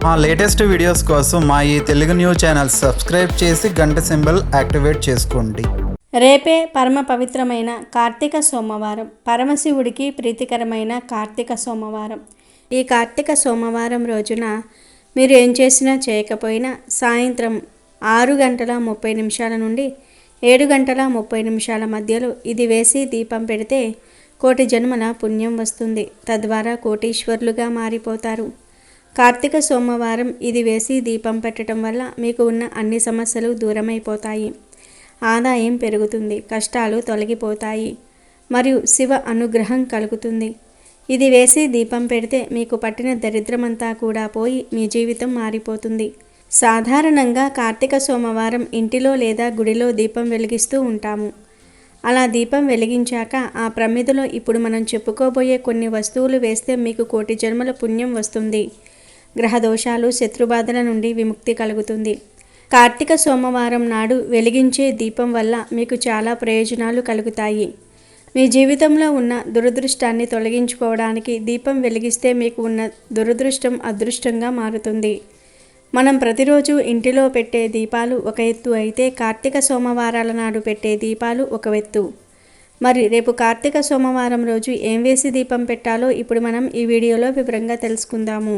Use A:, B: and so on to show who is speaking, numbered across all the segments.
A: మా latest videos కోసం మా ఈ తెలుగు న్యూస్ ఛానల్ సబ్స్క్రైబ్ చేసి గంట సింబల్ యాక్టివేట్ చేసుకోండి.
B: రేపే పరమ పవిత్రమైన కార్తీక సోమవారం, పరమశివుడికి ప్రీతికరమైన కార్తీక సోమవారం. ఈ కార్తీక సోమవారం రోజున మీరు ఏం చేసినా చేయకపోయినా సాయంత్రం 6:30 నుండి 7:30 మధ్యలో ఇది వేసి దీపం పెడితే కోటి జన్మల పుణ్యం వస్తుంది. తద్వారా కోటీశ్వరులుగా మారిపోతారు. కార్తీక సోమవారం ఇది వేసి దీపం పెట్టడం వల్ల మీకు ఉన్న అన్ని సమస్యలు దూరమైపోతాయి. ఆదాయం పెరుగుతుంది, కష్టాలు తొలగిపోతాయి మరియు శివ అనుగ్రహం కలుగుతుంది. ఇది వేసి దీపం పెడితే మీకు పట్టిన దరిద్రమంతా కూడా పోయి మీ జీవితం మారిపోతుంది. సాధారణంగా కార్తీక సోమవారం ఇంటిలో లేదా గుడిలో దీపం వెలిగిస్తూ ఉంటాము. అలా దీపం వెలిగించాక ఆ ప్రమిదలో ఇప్పుడు మనం చెప్పుకోబోయే కొన్ని వస్తువులు వేస్తే మీకు కోటి జన్మల పుణ్యం వస్తుంది. గ్రహదోషాలు, శత్రుబాధల నుండి విముక్తి కలుగుతుంది. కార్తీక సోమవారం నాడు వెలిగించే దీపం వల్ల మీకు చాలా ప్రయోజనాలు కలుగుతాయి. మీ జీవితంలో ఉన్న దురదృష్టాన్ని తొలగించుకోవడానికి దీపం వెలిగిస్తే మీకు ఉన్న దురదృష్టం అదృష్టంగా మారుతుంది. మనం ప్రతిరోజు ఇంటిలో పెట్టే దీపాలు ఒక ఎత్తు అయితే కార్తీక సోమవారాల నాడు పెట్టే దీపాలు ఒక ఎత్తు. మరి రేపు కార్తీక సోమవారం రోజు ఏం వేసి దీపం పెట్టాలో ఇప్పుడు మనం ఈ వీడియోలో వివరంగా తెలుసుకుందాము.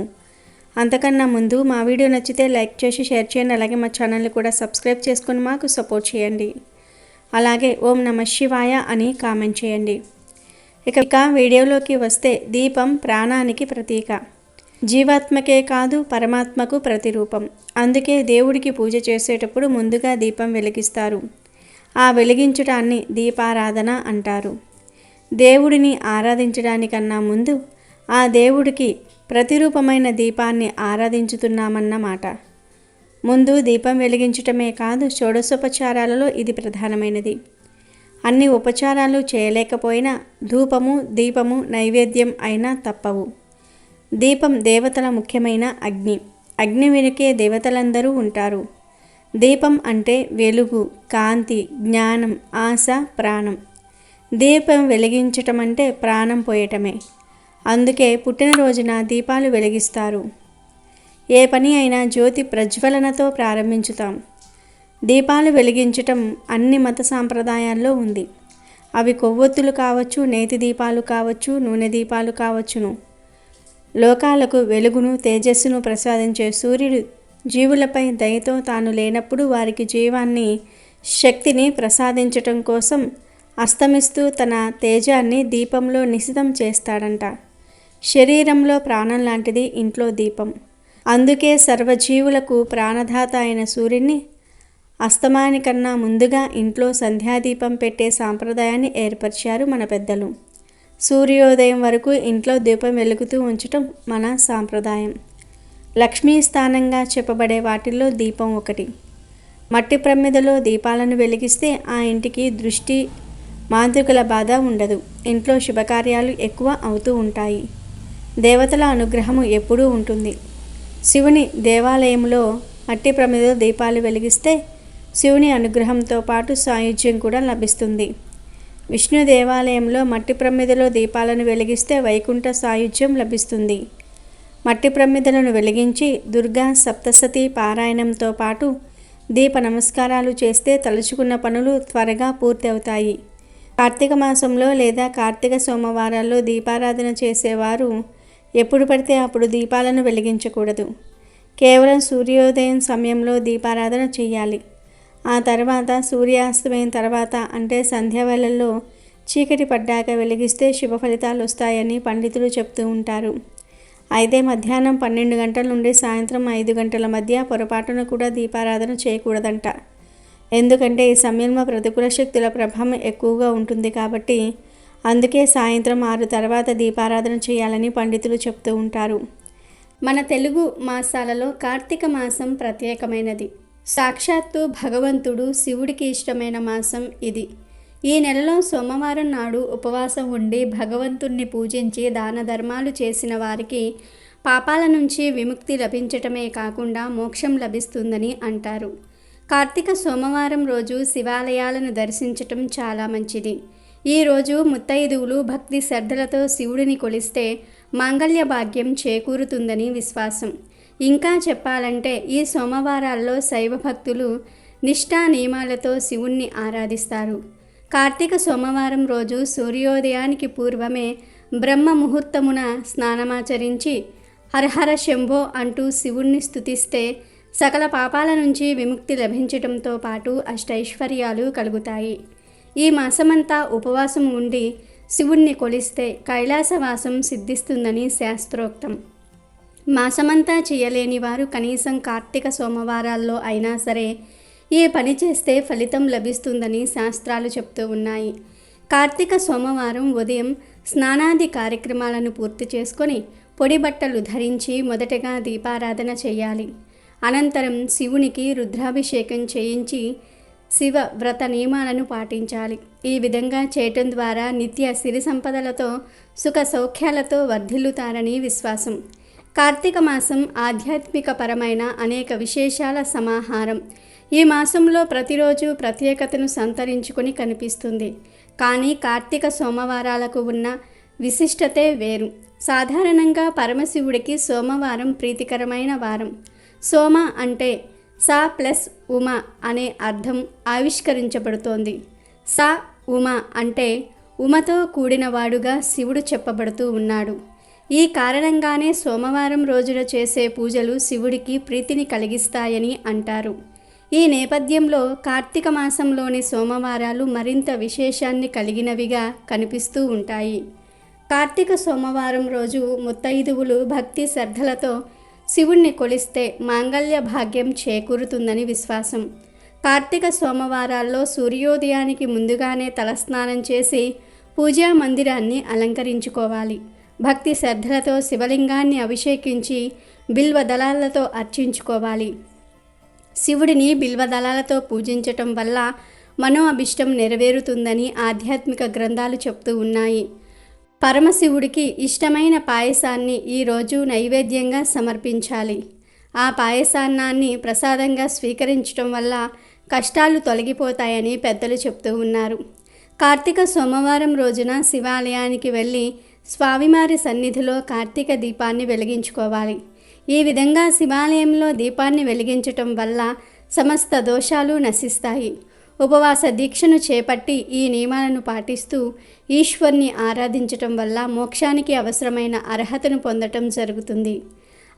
B: అంతకన్నా ముందు మా వీడియో నచ్చితే లైక్ చేసి షేర్ చేయండి. అలాగే మా ఛానల్ని కూడా సబ్స్క్రైబ్ చేసుకొని మాకు సపోర్ట్ చేయండి. అలాగే ఓం నమః శివాయ అని కామెంట్ చేయండి. ఇక వీడియోలోకి వస్తే దీపం ప్రాణానికి ప్రతీక. జీవాత్మకే కాదు పరమాత్మకు ప్రతిరూపం. అందుకే దేవుడికి పూజ చేసేటప్పుడు ముందుగా దీపం వెలిగిస్తారు. ఆ వెలిగించడాన్ని దీపారాధన అంటారు. దేవుడిని ఆరాధించడానికన్నా ముందు ఆ దేవుడికి ప్రతిరూపమైన దీపాన్ని ఆరాధించుతున్నామన్నమాట. ముందు దీపం వెలిగించటమే కాదు, షోడశోపచారాలలో ఇది ప్రధానమైనది. అన్ని ఉపచారాలు చేయలేకపోయినా ధూపము, దీపము, నైవేద్యం అయినా తప్పవు. దీపం దేవతల ముఖ్యమైన అగ్ని. అగ్ని వెనుకే దేవతలందరూ ఉంటారు. దీపం అంటే వెలుగు, కాంతి, జ్ఞానం, ఆశ, ప్రాణం. దీపం వెలిగించటం అంటే ప్రాణం పోయటమే. అందుకే పుట్టినరోజున దీపాలు వెలిగిస్తారు. ఏ పని అయినా జ్యోతి ప్రజ్వలనతో ప్రారంభించుతాం. దీపాలు వెలిగించటం అన్ని మత సాంప్రదాయాల్లో ఉంది. అవి కొవ్వొత్తులు కావచ్చు, నేతి దీపాలు కావచ్చు, నూనె దీపాలు కావచ్చును. లోకాలకు వెలుగును, తేజస్సును ప్రసాదించే సూర్యుడు జీవులపై దయతో తాను లేనప్పుడు వారికి జీవాన్ని, శక్తిని ప్రసాదించటం కోసం అస్తమిస్తూ తన తేజాన్ని దీపంలో నిశితం చేస్తాడంట. శరీరంలో ప్రాణం లాంటిది ఇంట్లో దీపం. అందుకే సర్వజీవులకు ప్రాణదాత అయిన సూర్యుని అస్తమానికన్నా ముందుగా ఇంట్లో సంధ్యాదీపం పెట్టే సాంప్రదాయాన్ని ఏర్పరిచారు మన పెద్దలు. సూర్యోదయం వరకు ఇంట్లో దీపం వెలుగుతూ ఉంచటం మన సాంప్రదాయం. లక్ష్మీ స్థానంగా చెప్పబడే వాటిల్లో దీపం ఒకటి. మట్టి ప్రమిదలో దీపాలను వెలిగిస్తే ఆ ఇంటికి దృష్టి, మాంత్రికుల బాధ ఉండదు. ఇంట్లో శుభకార్యాలు ఎక్కువ అవుతూ ఉంటాయి. దేవతల అనుగ్రహము ఎప్పుడూ ఉంటుంది. శివుని దేవాలయంలో మట్టి ప్రమిదలో దీపాలు వెలిగిస్తే శివుని అనుగ్రహంతో పాటు సాయుధ్యం కూడా లభిస్తుంది. విష్ణు దేవాలయంలో మట్టి ప్రమిదలో దీపాలను వెలిగిస్తే వైకుంఠ సాయుధ్యం లభిస్తుంది. మట్టి ప్రమిదలను వెలిగించి దుర్గా సప్తసతి పారాయణంతో పాటు దీప నమస్కారాలు చేస్తే తలుచుకున్న పనులు త్వరగా పూర్తి అవుతాయి. కార్తీక మాసంలో లేదా కార్తీక సోమవారాల్లో దీపారాధన చేసేవారు ఎప్పుడు పడితే అప్పుడు దీపాలను వెలిగించకూడదు. కేవలం సూర్యోదయం సమయంలో దీపారాధన చేయాలి. ఆ తర్వాత సూర్యాస్తమయం తర్వాత అంటే సంధ్యావేళల్లో చీకటి పడ్డాక వెలిగిస్తే శుభ ఫలితాలు వస్తాయని పండితులు చెప్తూ ఉంటారు. అయితే మధ్యాహ్నం 12 గంటల నుండి సాయంత్రం 5 గంటల మధ్య పొరపాటున కూడా దీపారాధన చేయకూడదంట. ఎందుకంటే ఈ సమయంలో ప్రతికూల శక్తుల ప్రభావం ఎక్కువగా ఉంటుంది కాబట్టి. అందుకే సాయంత్రం 6 తర్వాత దీపారాధన చేయాలని పండితులు చెప్తూ ఉంటారు. మన తెలుగు మాసాలలో కార్తీక మాసం ప్రత్యేకమైనది. సాక్షాత్తు భగవంతుడు శివుడికి ఇష్టమైన మాసం ఇది. ఈ నెలలో సోమవారం నాడు ఉపవాసం ఉండి భగవంతుణ్ణి పూజించి దాన ధర్మాలు చేసిన వారికి పాపాల నుంచి విముక్తి లభించటమే కాకుండా మోక్షం లభిస్తుందని అంటారు. కార్తీక సోమవారం రోజు శివాలయాలను దర్శించటం చాలా మంచిది. ఈరోజు ముత్తైదువులు భక్తి శ్రద్ధలతో శివుడిని కొలిస్తే మాంగళ్య భాగ్యం చేకూరుతుందని విశ్వాసం. ఇంకా చెప్పాలంటే ఈ సోమవారాల్లో శైవ భక్తులు నిష్ఠా నియమాలతో శివుణ్ణి ఆరాధిస్తారు. కార్తీక సోమవారం రోజు సూర్యోదయానికి పూర్వమే బ్రహ్మ ముహూర్తమున స్నానమాచరించి హరహర శంభో అంటూ శివుణ్ణి స్తుతిస్తే సకల పాపాల నుంచి విముక్తి లభించటంతో పాటు అష్టైశ్వర్యాలు కలుగుతాయి. ఈ మాసమంతా ఉపవాసం ఉండి శివుణ్ణి కొలిస్తే కైలాసవాసం సిద్ధిస్తుందని శాస్త్రోక్తం. మాసమంతా చేయలేని వారు కనీసం కార్తీక సోమవారాల్లో అయినా సరే ఈ పని చేస్తే ఫలితం లభిస్తుందని శాస్త్రాలు చెప్తూ ఉన్నాయి. కార్తీక సోమవారం ఉదయం స్నానాది కార్యక్రమాలను పూర్తి చేసుకొని పొడి బట్టలు ధరించి మొదటగా దీపారాధన చేయాలి. అనంతరం శివునికి రుద్రాభిషేకం చేయించి శివ వ్రత నియమాలను పాటించాలి. ఈ విధంగా చేయటం ద్వారా నిత్య సిరి సంపదలతో సుఖ సౌఖ్యాలతో వర్ధిల్లుతారని విశ్వాసం. కార్తీక మాసం ఆధ్యాత్మిక పరమైన అనేక విశేషాల సమాహారం. ఈ మాసంలో ప్రతిరోజు ప్రత్యేకతను సంతరించుకొని కనిపిస్తుంది. కానీ కార్తీక సోమవారాలకు ఉన్న విశిష్టతే వేరు. సాధారణంగా పరమశివుడికి సోమవారం ప్రీతికరమైన వారం. సోమ అంటే సా ప్లస్ ఉమ అనే అర్థం ఆవిష్కరించబడుతోంది. సా ఉమ అంటే ఉమతో కూడినవాడుగా శివుడు చెప్పబడుతూ ఉన్నాడు. ఈ కారణంగానే సోమవారం రోజున చేసే పూజలు శివుడికి ప్రీతిని కలిగిస్తాయని అంటారు. ఈ నేపథ్యంలో కార్తీక మాసంలోని సోమవారాలు మరింత విశేషాన్ని కలిగినవిగా కనిపిస్తూ ఉంటాయి. కార్తీక సోమవారం రోజు ముత్తైదువులు భక్తి శ్రద్ధలతో శివుణ్ణి కొలిస్తే మాంగళ్య భాగ్యం చేకూరుతుందని విశ్వాసం. కార్తీక సోమవారాల్లో సూర్యోదయానికి ముందుగానే తలస్నానం చేసి పూజా మందిరాన్ని అలంకరించుకోవాలి. భక్తి శ్రద్ధలతో శివలింగాన్ని అభిషేకించి బిల్వదళాలతో అర్చించుకోవాలి. శివుడిని బిల్వదళాలతో పూజించటం వల్ల మనో అభిష్టం నెరవేరుతుందని ఆధ్యాత్మిక గ్రంథాలు చెప్తూ ఉన్నాయి. పరమశివుడికి ఇష్టమైన పాయసాన్ని ఈరోజు నైవేద్యంగా సమర్పించాలి. ఆ పాయసాన్నాన్ని ప్రసాదంగా స్వీకరించడం వల్ల కష్టాలు తొలగిపోతాయని పెద్దలు చెప్తూ ఉన్నారు. కార్తీక సోమవారం రోజున శివాలయానికి వెళ్ళి స్వామివారి సన్నిధిలో కార్తీక దీపాన్ని వెలిగించుకోవాలి. ఈ విధంగా శివాలయంలో దీపాన్ని వెలిగించటం వల్ల సమస్త దోషాలు నశిస్తాయి. ఉపవాస దీక్షను చేపట్టి ఈ నియమాలను పాటిస్తూ ఈశ్వర్ని ఆరాధించటం వల్ల మోక్షానికి అవసరమైన అర్హతను పొందటం జరుగుతుంది.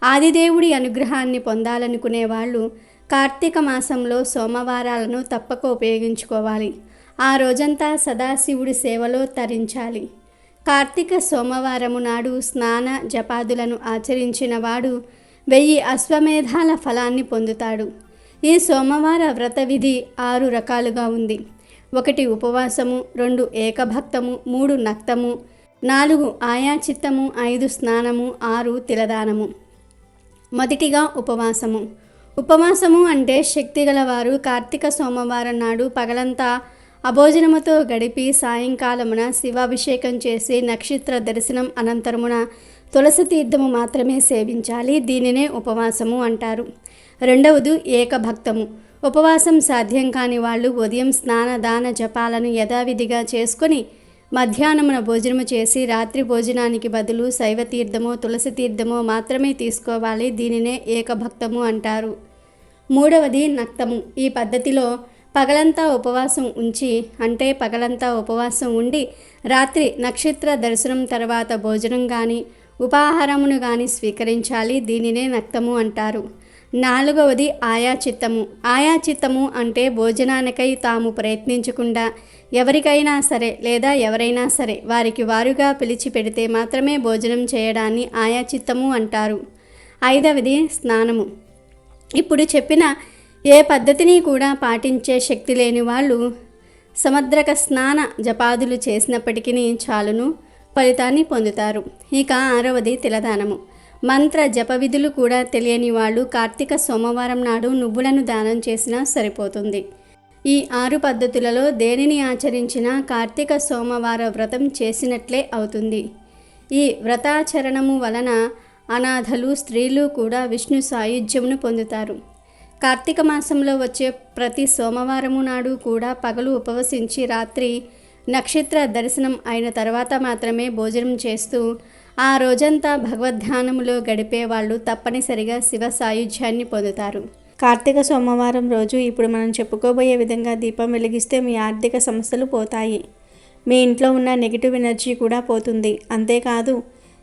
B: ఆదిదేవుడి అనుగ్రహాన్ని పొందాలనుకునే వాళ్ళు కార్తీక మాసంలో సోమవారాలను తప్పక ఉపయోగించుకోవాలి. ఆ రోజంతా సదాశివుడి సేవలో తరించాలి. కార్తీక సోమవారము నాడు స్నాన జపాదులను ఆచరించిన వాడు 1000 అశ్వమేధాల ఫలాన్ని పొందుతాడు. ఈ సోమవార వ్రత విధి 6 రకాలుగా ఉంది. 1 ఉపవాసము, 2 ఏకభక్తము, 3 నక్తము, 4 ఆయాచిత్తము, 5 స్నానము, 6 తిలదానము. మొదటిగా ఉపవాసము. ఉపవాసము అంటే శక్తిగలవారు కార్తీక సోమవారం నాడు పగలంతా అభోజనముతో గడిపి సాయంకాలమున శివాభిషేకం చేసి నక్షత్ర దర్శనం అనంతరమున తులసి తీర్థము మాత్రమే సేవించాలి. దీనినే ఉపవాసము అంటారు. రెండవది ఏకభక్తము. ఉపవాసం సాధ్యం కాని వాళ్ళు ఉదయం స్నాన దాన జపాలను యథావిధిగా చేసుకొని మధ్యాహ్నమున భోజనము చేసి రాత్రి భోజనానికి బదులు శైవ తీర్థమో తులసి తీర్థమో మాత్రమే తీసుకోవాలి. దీనినే ఏకభక్తము అంటారు. మూడవది నక్తము. ఈ పద్ధతిలో పగలంతా ఉపవాసం ఉండి రాత్రి నక్షత్ర దర్శనం తర్వాత భోజనం కానీ ఉపాహారమును కానీ స్వీకరించాలి. దీనినే నక్తము అంటారు. నాలుగవది ఆయాచిత్తము. ఆయాచిత్తము అంటే భోజనానికై తాము ప్రయత్నించకుండా ఎవరికైనా సరే లేదా ఎవరైనా సరే వారికి వారుగా పిలిచి పెడితే మాత్రమే భోజనం చేయడాన్ని ఆయాచిత్తము అంటారు. ఐదవది స్నానము. ఇప్పుడు చెప్పిన ఏ పద్ధతిని కూడా పాటించే శక్తి లేని వాళ్ళు సముద్రక స్నాన జపాదులు చేసినప్పటికీ చాలును, ఫలితాన్ని పొందుతారు. ఇక ఆరవది తిలదానము. మంత్ర జప విధులు కూడా తెలియని వాళ్ళు కార్తీక సోమవారం నాడు నువ్వులను దానం చేసినా సరిపోతుంది. ఈ 6 పద్ధతులలో దేనిని ఆచరించినా కార్తీక సోమవార వ్రతం చేసినట్లే అవుతుంది. ఈ వ్రతాచరణము వలన అనాథలు, స్త్రీలు కూడా విష్ణు సాయుధ్యమును పొందుతారు. కార్తీక మాసంలో వచ్చే ప్రతి సోమవారము నాడు కూడా పగలు ఉపవసించి రాత్రి నక్షత్ర దర్శనం అయిన తర్వాత మాత్రమే భోజనం చేస్తూ ఆ రోజంతా భగవద్ధ్యానంలో గడిపే వాళ్ళు తప్పనిసరిగా శివ సాయుధ్యాన్ని పొందుతారు. కార్తీక సోమవారం రోజు ఇప్పుడు మనం చెప్పుకోబోయే విధంగా దీపం వెలిగిస్తే మీ ఆర్థిక సమస్యలు పోతాయి. మీ ఇంట్లో ఉన్న నెగిటివ్ ఎనర్జీ కూడా పోతుంది. అంతేకాదు,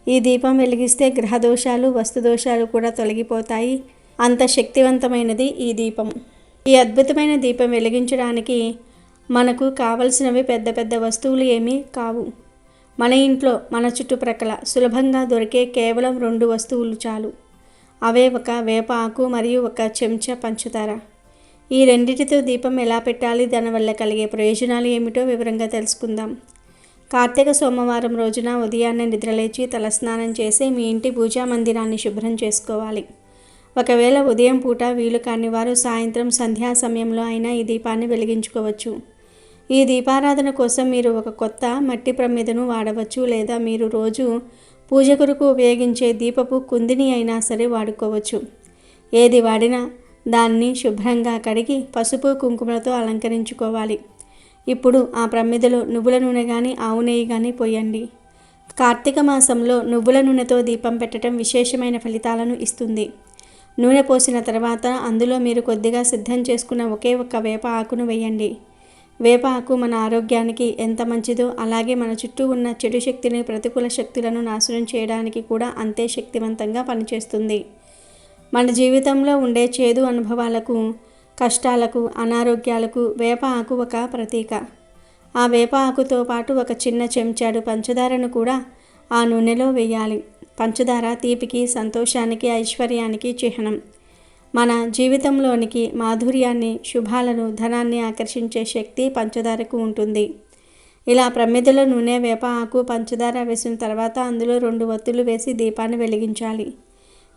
B: ఈ దీపం వెలిగిస్తే గ్రహదోషాలు, వస్తుదోషాలు కూడా తొలగిపోతాయి. అంత శక్తివంతమైనది ఈ దీపం. ఈ అద్భుతమైన దీపం వెలిగించడానికి మనకు కావలసినవి పెద్ద పెద్ద వస్తువులు ఏమీ కావు. మన ఇంట్లో, మన చుట్టుప్రక్కల సులభంగా దొరికే కేవలం 2 వస్తువులు చాలు. అవే ఒక వేప ఆకు మరియు ఒక చెంచా పంచదార. ఈ రెండిటితో దీపం ఎలా పెట్టాలి, దానివల్ల కలిగే ప్రయోజనాలు ఏమిటో వివరంగా తెలుసుకుందాం. కార్తీక సోమవారం రోజున ఉదయాన్నే నిద్రలేచి తలస్నానం చేసి మీ ఇంటి పూజా మందిరాన్ని శుభ్రం చేసుకోవాలి. ఒకవేళ ఉదయం పూట వీలు కాని వారు సాయంత్రం సంధ్యా సమయంలో అయినా ఈ దీపాన్ని వెలిగించుకోవచ్చు. ఈ దీపారాధన కోసం మీరు ఒక కొత్త మట్టి ప్రమిదను వాడవచ్చు, లేదా మీరు రోజు పూజ కొరకు ఉపయోగించే దీపపు కుందిని అయినా సరే వాడుకోవచ్చు. ఏది వాడినా దాన్ని శుభ్రంగా కడిగి పసుపు కుంకుమలతో అలంకరించుకోవాలి. ఇప్పుడు ఆ ప్రమిదలో నువ్వుల నూనె కానీ ఆవు నెయ్యి కానీ పోయండి. కార్తీక మాసంలో నువ్వుల నూనెతో దీపం పెట్టడం విశేషమైన ఫలితాలను ఇస్తుంది. నూనె పోసిన తర్వాత అందులో మీరు కొద్దిగా సిద్ధం చేసుకున్న ఒకే ఒక్క వేప ఆకును వేయండి. వేప ఆకు మన ఆరోగ్యానికి ఎంత మంచిదో అలాగే మన చుట్టూ ఉన్న చెడు శక్తిని, ప్రతికూల శక్తులను నాశనం చేయడానికి కూడా అంతే శక్తివంతంగా పనిచేస్తుంది. మన జీవితంలో ఉండే చేదు అనుభవాలకు, కష్టాలకు, అనారోగ్యాలకు వేప ఆకు ఒక ప్రతీక. ఆ వేప ఆకుతో పాటు ఒక చిన్న చెంచాడు పంచదారను కూడా ఆ నూనెలో వేయాలి. పంచదార తీపికి, సంతోషానికి, ఐశ్వర్యానికి చిహ్నం. మన జీవితంలోనికి మాధుర్యాన్ని, శుభాలను, ధనాన్ని ఆకర్షించే శక్తి పంచదారకు ఉంటుంది. ఇలా ప్రమిదలో నూనె, వేప ఆకు, పంచదార వేసిన తర్వాత అందులో 2 ఒత్తులు వేసి దీపాన్ని వెలిగించాలి.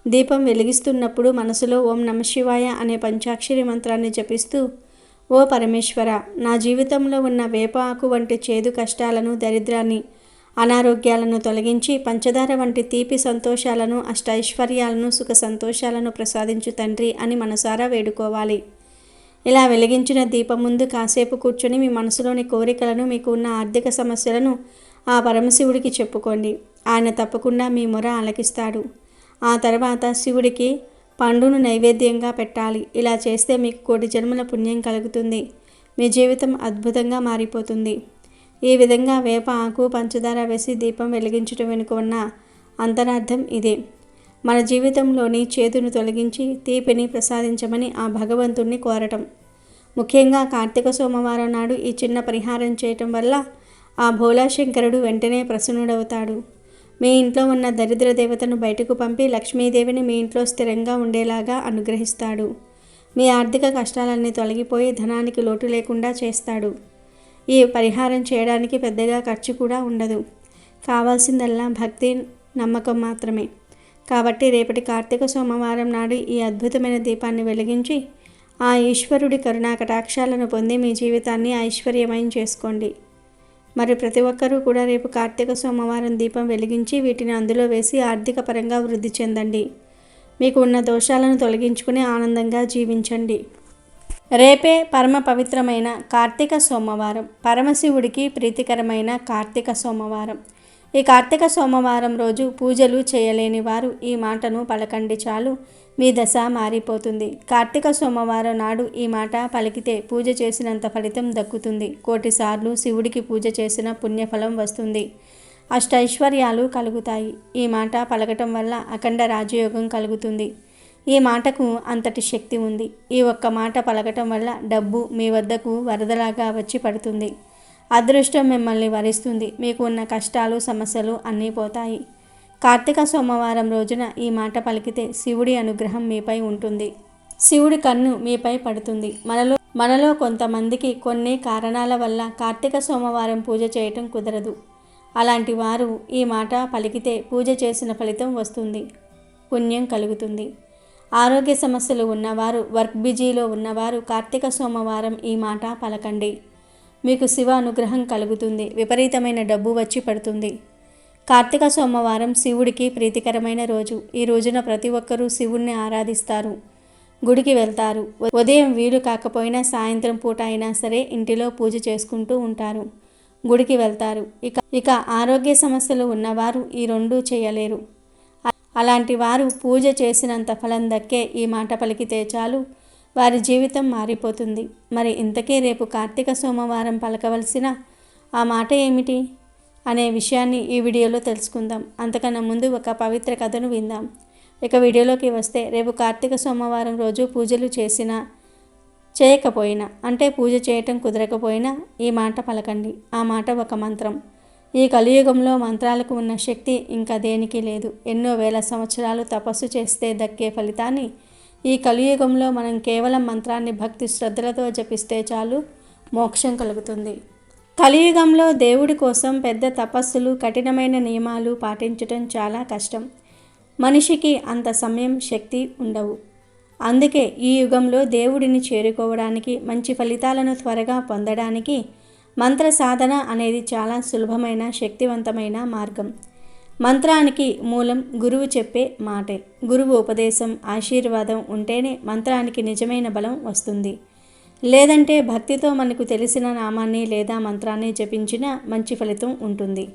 B: దీపం వెలిగిస్తున్నప్పుడు మనసులో ఓం నమఃశివాయ అనే పంచాక్షరి మంత్రాన్ని జపిస్తూ, ఓ పరమేశ్వర, నా జీవితంలో ఉన్న వేప ఆకు వంటి చేదు కష్టాలను, దరిద్రాన్ని, అనారోగ్యాలను తొలగించి పంచదార వంటి తీపి సంతోషాలను, అష్టైశ్వర్యాలను, సుఖ సంతోషాలను ప్రసాదించు తండ్రి అని మనసారా వేడుకోవాలి. ఇలా వెలిగించిన దీపం ముందు కాసేపు కూర్చొని మీ మనసులోని కోరికలను, మీకు ఉన్న ఆర్థిక సమస్యలను ఆ పరమశివుడికి చెప్పుకోండి. ఆయన తప్పకుండా మీ మొర ఆలకిస్తాడు. ఆ తర్వాత శివుడికి పండును నైవేద్యంగా పెట్టాలి. ఇలా చేస్తే మీకు 1,000 జన్మల పుణ్యం కలుగుతుంది. మీ జీవితం అద్భుతంగా మారిపోతుంది. ఈ విధంగా వేప ఆకు, పంచదార వేసి దీపం వెలిగించడం వెనుక ఉన్న అంతరార్థం ఇదే. మన జీవితంలోని చేదును తొలగించి తీపిని ప్రసాదించమని ఆ భగవంతుణ్ణి కోరటం. ముఖ్యంగా కార్తీక సోమవారం నాడు ఈ చిన్న పరిహారం చేయటం వల్ల ఆ భోలాశంకరుడు వెంటనే ప్రసన్నుడవుతాడు. మీ ఇంట్లో ఉన్న దరిద్ర దేవతను బయటకు పంపి లక్ష్మీదేవిని మీ ఇంట్లో స్థిరంగా ఉండేలాగా అనుగ్రహిస్తాడు. మీ ఆర్థిక కష్టాలన్నీ తొలగిపోయి ధనానికి లోటు లేకుండా చేస్తాడు. ఈ పరిహారం చేయడానికి పెద్దగా ఖర్చు కూడా ఉండదు. కావాల్సిందల్లా భక్తి, నమ్మకం మాత్రమే. కాబట్టి రేపటి కార్తీక సోమవారం నాడు ఈ అద్భుతమైన దీపాన్ని వెలిగించి ఆ ఈశ్వరుడి కరుణా కటాక్షాలను పొంది మీ జీవితాన్ని ఐశ్వర్యమయం చేసుకోండి. మరి ప్రతి ఒక్కరూ కూడా రేపు కార్తీక సోమవారం దీపం వెలిగించి వీటిని అందులో వేసి ఆర్థిక పరంగా వృద్ధి చెందండి. మీకు ఉన్న దోషాలను తొలగించుకుని ఆనందంగా జీవించండి. రేపే పరమ పవిత్రమైన కార్తీక సోమవారం, పరమశివుడికి ప్రీతికరమైన కార్తీక సోమవారం. ఈ కార్తీక సోమవారం రోజు పూజలు చేయలేని వారు ఈ మాటను పలకండి చాలు, మీ దశ మారిపోతుంది. కార్తీక సోమవారం నాడు ఈ మాట పలికితే పూజ చేసినంత ఫలితం దక్కుతుంది. 1,000 సార్లు శివుడికి పూజ చేసిన పుణ్యఫలం వస్తుంది. అష్టైశ్వర్యాలు కలుగుతాయి. ఈ మాట పలకటం వల్ల అఖండ రాజయోగం కలుగుతుంది. ఈ మాటకు అంతటి శక్తి ఉంది. ఈ ఒక్క మాట పలకటం వల్ల డబ్బు మీ వద్దకు వరదలాగా వచ్చి పడుతుంది. అదృష్టం మిమ్మల్ని వరిస్తుంది. మీకు ఉన్న కష్టాలు, సమస్యలు అన్నీ పోతాయి. కార్తీక సోమవారం రోజున ఈ మాట పలికితే శివుడి అనుగ్రహం మీపై ఉంటుంది. శివుడి కన్ను మీపై పడుతుంది. మనలో కొంతమందికి కొన్ని కారణాల వల్ల కార్తీక సోమవారం పూజ చేయటం కుదరదు. అలాంటి వారు ఈ మాట పలికితే పూజ చేసిన ఫలితం వస్తుంది, పుణ్యం కలుగుతుంది. ఆరోగ్య సమస్యలు ఉన్నవారు, వర్క్ బిజీలో ఉన్నవారు కార్తీక సోమవారం ఈ మాట పలకండి. మీకు శివ అనుగ్రహం కలుగుతుంది. విపరీతమైన డబ్బు వచ్చి పడుతుంది. కార్తీక సోమవారం శివుడికి ప్రీతికరమైన రోజు. ఈ రోజున ప్రతి ఒక్కరూ శివుణ్ణి ఆరాధిస్తారు, గుడికి వెళ్తారు. ఉదయం వీలు కాకపోయినా సాయంత్రం పూట అయినా సరే ఇంటిలో పూజ చేసుకుంటూ ఉంటారు. గుడికి వెళ్తారు. ఇక ఆరోగ్య సమస్యలు ఉన్నవారు ఈ రెండూ చేయలేరు. అలాంటి వారు పూజ చేసినంత ఫలం దక్కే ఈ మాట పలికితే చాలు, వారి జీవితం మారిపోతుంది. మరి ఇంతకీ రేపు కార్తీక సోమవారం పలకవలసిన ఆ మాట ఏమిటి అనే విషయాన్ని ఈ వీడియోలో తెలుసుకుందాం. అంతకన్నా ముందు ఒక పవిత్ర కథను విందాం. ఇక వీడియోలోకి వస్తే, రేపు కార్తీక సోమవారం రోజు పూజలు చేసినా చేయకపోయినా, అంటే పూజ చేయటం కుదరకపోయినా ఈ మాట పలకండి. ఆ మాట ఒక మంత్రం. ఈ కలియుగంలో మంత్రాలకు ఉన్న శక్తి ఇంకా దేనికి లేదు. ఎన్నో వేల సంవత్సరాలు తపస్సు చేస్తే దక్కే ఫలితాన్ని ఈ కలియుగంలో మనం కేవలం మంత్రాన్ని భక్తి శ్రద్ధలతో జపిస్తే చాలు, మోక్షం కలుగుతుంది. కలియుగంలో దేవుడి కోసం పెద్ద తపస్సులు, కఠినమైన నియమాలు పాటించటం చాలా కష్టం. మనిషికి అంత సమయం, శక్తి ఉండవు. అందుకే ఈ యుగంలో దేవుడిని చేరుకోవడానికి, మంచి ఫలితాలను త్వరగా పొందడానికి మంత్ర సాధన అనేది చాలా సులభమైన, శక్తివంతమైన మార్గం. మంత్రానికి మూలం గురువు చెప్పే మాటే. గురువు ఉపదేశం, ఆశీర్వాదం ఉంటేనే మంత్రానికి నిజమైన బలం వస్తుంది. లేదంటే భక్తితో మనకు తెలిసిన నామాన్ని లేదా మంత్రాన్ని జపించినా మంచి ఫలితం ఉంటుంది.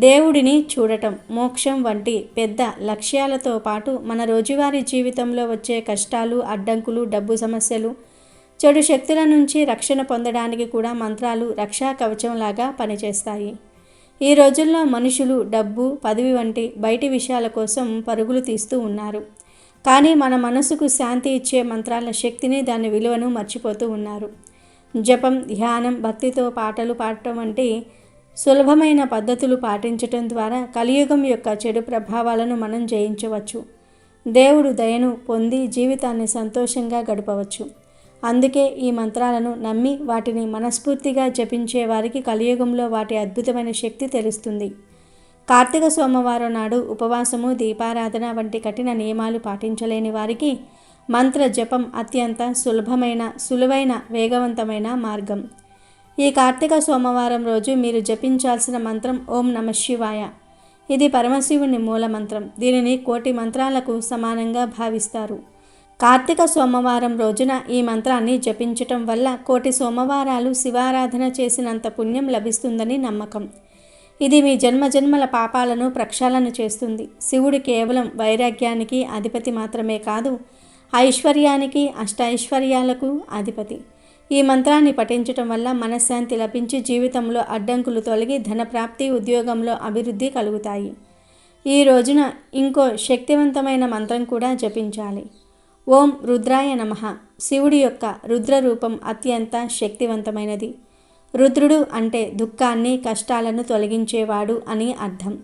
B: దేవుడిని చూడటం, మోక్షం వంటి పెద్ద లక్ష్యాలతో పాటు మన రోజువారీ జీవితంలో వచ్చే కష్టాలు, అడ్డంకులు, డబ్బు సమస్యలు, చెడు శక్తుల నుంచి రక్షణ పొందడానికి కూడా మంత్రాలు రక్షా కవచంలాగా పనిచేస్తాయి. ఈ రోజుల్లో మనుషులు డబ్బు, పదవి వంటి బయటి విషయాల కోసం పరుగులు తీస్తూ ఉన్నారు. కానీ మన మనసుకు శాంతి ఇచ్చే మంత్రాల శక్తిని, దాని విలువను మర్చిపోతూ ఉన్నారు. జపం, ధ్యానం, భక్తితో పాటలు పాడటం వంటి సులభమైన పద్ధతులు పాటించటం ద్వారా కలియుగం యొక్క చెడు ప్రభావాలను మనం జయించవచ్చు. దేవుడు దయను పొంది జీవితాన్ని సంతోషంగా గడపవచ్చు. అందుకే ఈ మంత్రాలను నమ్మి వాటిని మనస్ఫూర్తిగా జపించే వారికి కలియుగంలో వాటి అద్భుతమైన శక్తి తెలుస్తుంది. కార్తీక సోమవారం నాడు ఉపవాసము, దీపారాధన వంటి కఠిన నియమాలు పాటించలేని వారికి మంత్ర జపం అత్యంత సులువైన, వేగవంతమైన మార్గం. ఈ కార్తీక సోమవారం రోజు మీరు జపించాల్సిన మంత్రం ఓం నమః శివాయ. ఇది పరమశివుని మూల మంత్రం. దీనిని కోటి మంత్రాలకు సమానంగా భావిస్తారు. కార్తీక సోమవారం రోజున ఈ మంత్రాన్ని జపించటం వల్ల కోటి సోమవారాలు శివారాధన చేసినంత పుణ్యం లభిస్తుందని నమ్మకం. ఇది మీ జన్మజన్మల పాపాలను ప్రక్షాళన చేస్తుంది. శివుడు కేవలం వైరాగ్యానికి అధిపతి మాత్రమే కాదు, ఐశ్వర్యానికి, అష్టైశ్వర్యాలకు అధిపతి. ఈ మంత్రాన్ని పఠించటం వల్ల మనశ్శాంతి లభించి జీవితంలో అడ్డంకులు తొలగి ధనప్రాప్తి, ఉద్యోగంలో అభివృద్ధి కలుగుతాయి. ఈ రోజున ఇంకో శక్తివంతమైన మంత్రం కూడా జపించాలి. ఓం రుద్రాయ నమః. శివుడి యొక్క రుద్ర రూపం అత్యంత శక్తివంతమైనది. రుద్రుడు అంటే దుఃఖాన్ని, కష్టాలను తొలగించేవాడు అని అర్థం.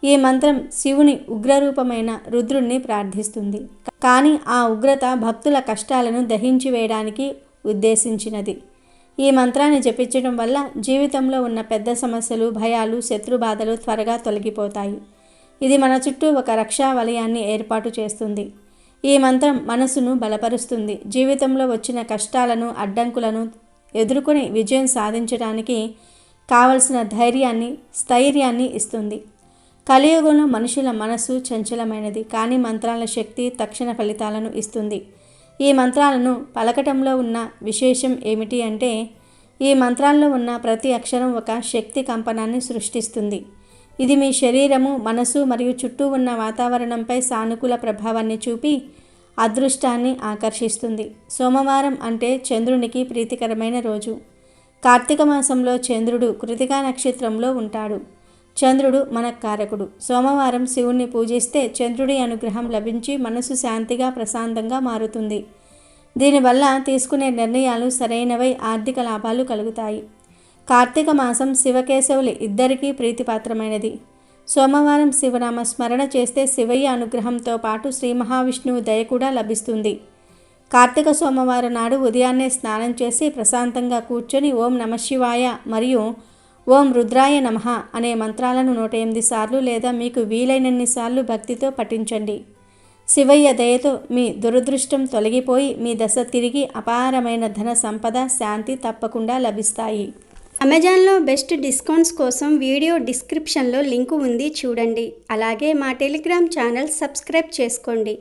B: ఈ మంత్రం శివుని ఉగ్రరూపమైన రుద్రుణ్ణి ప్రార్థిస్తుంది. కానీ ఆ ఉగ్రత భక్తుల కష్టాలను దహించి వేయడానికి ఉద్దేశించినది. ఈ మంత్రాన్ని జపించడం వల్ల జీవితంలో ఉన్న పెద్ద సమస్యలు, భయాలు, శత్రుబాధలు త్వరగా తొలగిపోతాయి. ఇది మన చుట్టూ ఒక రక్షా వలయాన్ని ఏర్పాటు చేస్తుంది. ఈ మంత్రం మనసును బలపరుస్తుంది. జీవితంలో వచ్చిన కష్టాలను, అడ్డంకులను ఎదుర్కొని విజయం సాధించడానికి కావలసిన ధైర్యాన్ని, స్థైర్యాన్ని ఇస్తుంది. కలియుగంలో మనుషుల మనసు చంచలమైనది, కానీ మంత్రాల శక్తి తక్షణ ఫలితాలను ఇస్తుంది. ఈ మంత్రాలను పలకటంలో ఉన్న విశేషం ఏమిటి అంటే, ఈ మంత్రాల్లో ఉన్న ప్రతి అక్షరం ఒక శక్తి కంపనాన్ని సృష్టిస్తుంది. ఇది మీ శరీరము, మనసు మరియు చుట్టూ ఉన్న వాతావరణంపై సానుకూల ప్రభావాన్ని చూపి అదృష్టాన్ని ఆకర్షిస్తుంది. సోమవారం అంటే చంద్రునికి ప్రీతికరమైన రోజు. కార్తీక మాసంలో చంద్రుడు కృతికా నక్షత్రంలో ఉంటాడు. చంద్రుడు మన కారకుడు. సోమవారం శివుణ్ణి పూజిస్తే చంద్రుడి అనుగ్రహం లభించి మనసు శాంతిగా, ప్రశాంతంగా మారుతుంది. దీనివల్ల తీసుకునే నిర్ణయాలు సరైనవై, ఆర్థిక లాభాలు కలుగుతాయి. కార్తీక మాసం శివకేశవులు ఇద్దరికీ ప్రీతిపాత్రమైనది. సోమవారం శివనామ స్మరణ చేస్తే శివయ్య అనుగ్రహంతో పాటు శ్రీ మహావిష్ణువు దయ కూడా లభిస్తుంది. కార్తీక సోమవారం నాడు ఉదయాన్నే స్నానం చేసి ప్రశాంతంగా కూర్చొని ఓం నమః శివాయ మరియు ఓం రుద్రాయ నమః అనే మంత్రాలను 108 సార్లు లేదా మీకు వీలైనన్ని సార్లు భక్తితో పఠించండి. శివయ్య దయతో మీ దురదృష్టం తొలగిపోయి మీ దశ తిరిగి అపారమైన ధన సంపద, శాంతి తప్పకుండా లభిస్తాయి. అమెజాన్లో బెస్ట్ డిస్కౌంట్స్ కోసం వీడియో డిస్క్రిప్షన్లో లింకు ఉంది, చూడండి. అలాగే మా టెలిగ్రామ్ ఛానల్ సబ్స్క్రైబ్ చేసుకోండి.